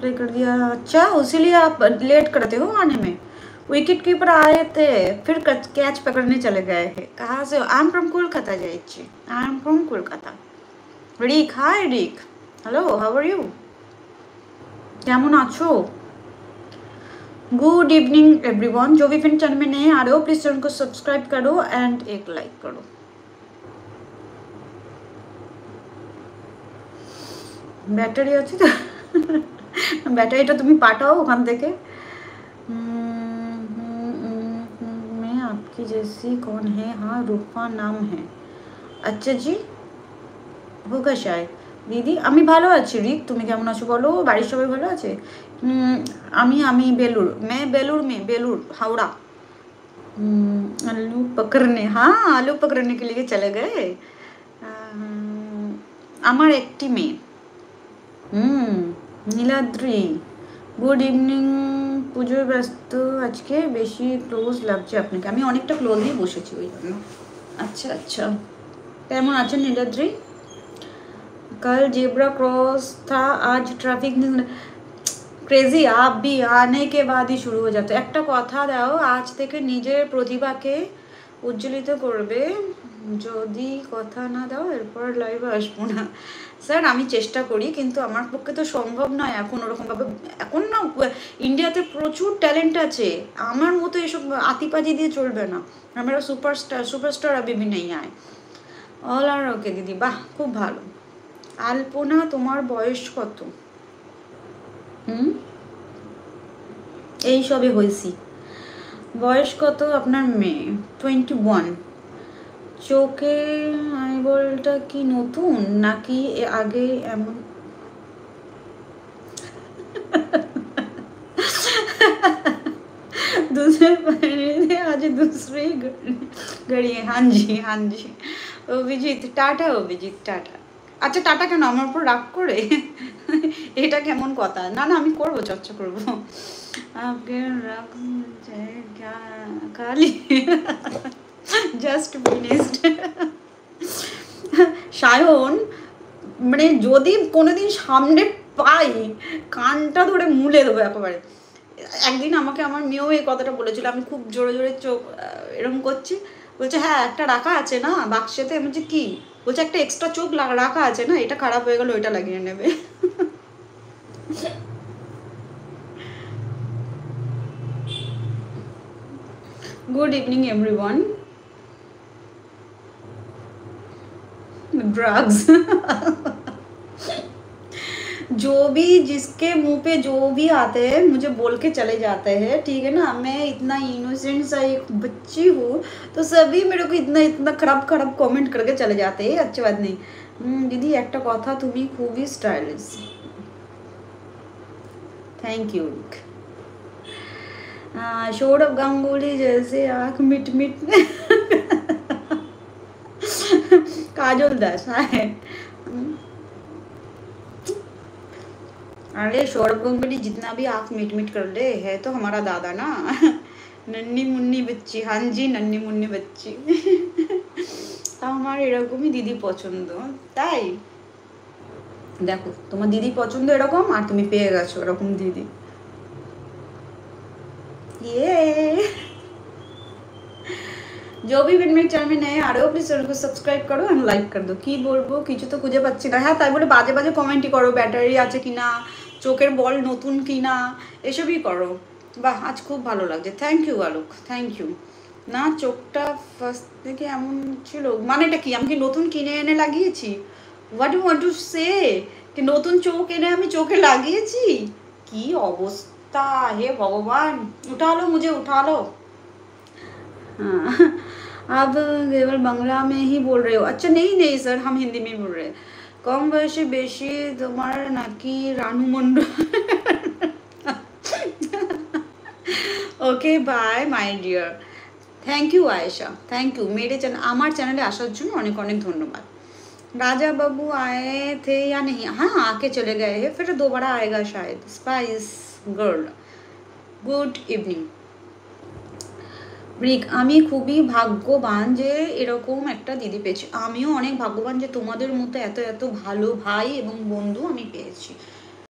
Apply कर दिया। अच्छा, इसीलिए आप लेट करते हो आने में। विकेट कीपर आए थे, फिर कैच पकड़ने चले गए हैं। कहाँ से हो? आई एम फ्रॉम कोलकाता जाइए। I am from Kolkata. Rik, hi Rik, hello, how are you? केमन आछो? Good evening everyone. जो भी फ्रेंड चैनल में नए आ रहे हो प्लीज चैनल को सब्सक्राइब करो एंड एक लाइक करो। ব্যাটারি আছে তো? ব্যাটারিটা তুমি পাঠাও ওখান থেকে। मैं आपकी जैसी कौन है? हाँ, रूपा नाम है। अच्छा जी, होगा शायद। দিদি আমি ভালো আছি। রিক, তুমি কেমন আছো বলো? বাড়ির সবাই ভালো আছে? আমি বেলুর, मैं बेलूर में, बेलूर हावड़ा। आलू पकड़ने, हाँ आलू पकड़ने के लिए चले गए। আমার একটি মেয়ে। Niladri, good evening. পুজোর ব্যস্ত আজকে, বেশি ক্লোজ লাগছে আপনাকে। আমি অনেকটা ক্লোজই বসেছি ওই জন্য। अच्छा अच्छा, কেমন আছেন নীলাদ্রি? कल जेब्रा क्रॉस था, आज ट्रैफिक क्रेजी। आप भी आने के बाद ही शुरू हो जाते। একটা কথা দাও, আজ থেকে নিজের প্রতিভাকে উজ্জ্বলিত করবে। যদি কথা না দাও এরপর লাইভে আসবো না। স্যার আমি চেষ্টা করি, কিন্তু আমার পক্ষে তো সম্ভব নয় এখন ওরকমভাবে। এখন না ইন্ডিয়াতে প্রচুর ট্যালেন্ট আছে, আমার মতো এসব আতিপাজি দিয়ে চলবে না। আমরা সুপারস্টার अभी भी नहीं आए। অল আর ওকে দিদি, বাহ খুব ভালো। আলপনা, তোমার বয়স কত? এই সবে হয়েছি। বয়স কত আপনার? মেয়ে 21। চোখে আইবলটা কি নতুন নাকি আগে এমন? दूसरे पहने आज दूसरे घड़ी। हाँ जी हाँ जी। অভিজিৎ টাটা, অভিজিৎ টাটা। আচ্ছা টাটা কেন, আমার উপর রাগ করে? এটা কেমন কথা? না না আমি করবো, চর্চা করবো। आपके राग क्या खाली জাস্ট ফিনিশড। সায়ন, মানে যদি কোনোদিন সামনে পাই কানটা ধরে মুলে দেবো একেবারে। একদিন আমাকে আমার মেয়েও এই কথাটা বলেছিল, আমি খুব জোরে জোরে চোখ এরকম করছি, বলছে হ্যাঁ একটা রাখা আছে না বাক্সেতে। আমি বলছি কি? বলছে একটা এক্সট্রা চোখ রাখা আছে না, এটা খারাপ হয়ে গেল ওইটা লাগিয়ে নেবে। Good evening everyone. ड्रग्स जो भी जिसके मुंह पे जो भी आते हैं मुझे बोल के चले जाते हैं, ठीक है ना। मैं इतना इनोसेंट सा एक बच्ची हूँ तो सभी मेरे को इतना इतना खराब खराब कमेंट करके चले जाते हैं। अच्छी बात नहीं। दीदी একটা কথা, তুমি খুবই stylish. Thank you. Saurabh Ganguly जैसे आँख मिट मिट। काजल दास है। अरे सौरभ गांगुली जितना भी आँख मिट मिट कर ले है तो हमारा दादा ना। नन्नी मुन्नी बच्ची, हाँ जी नन्नी मुन्नी बच्ची। আমার এরকমই দিদি পছন্দ। তাই দেখো তোমার দিদি পছন্দ এরকম, আর তুমি পেয়ে গেছো এরকম দিদি। ये जो भी मेरे चैनल में नए आ रहे हो प्लीज चैनल को सब्सक्राइब करो एंड लाइक कर दो। কি বলবো কিছু তো খুঁজে পাচ্ছি না। হ্যাঁ তাই বলে বাজে বাজে কমেন্টই করো, ব্যাটারি আছে কিনা, চোখের বল নতুন কিনা, এসবই করো। বাহ আজ খুব ভালো লাগছে। Thank you Alok, thank you. না চোখটা ফার্স্ট থেকে এমন ছিল মানেটা কি? আমি কি নতুন কিনে এনে লাগিয়েছি? What you want to say? কি নতুন চোখ এনে আমি চোখে লাগিয়েছি? কি অবস্থা, हे भगवान। उठा लो मुझे, उठा लो। हाँ आप केवल बांग्ला में ही बोल रहे हो? अच्छा नहीं नहीं सर, हम हिंदी में बोल रहे हैं। कम बयसे बेशी तुम्हार नाकी Ranu Mondal. Okay bye my dear. Thank you Ayesha, thank you. मेरे चैनल আমার চ্যানেলে আসার জন্য অনেক অনেক ধন্যবাদ। राजा बाबू आए थे या नहीं? हाँ आके चले गए हैं, फिर दोबारा आएगा शायद। Spice girl, good evening. Rick, আমি খুবই ভাগ্যবান যে এরকম একটা দিদি পেয়েছি। আমিও অনেক ভাগ্যবান যে তোমাদের মতো এত এত ভালো ভাই এবং বন্ধু আমি পেয়েছি।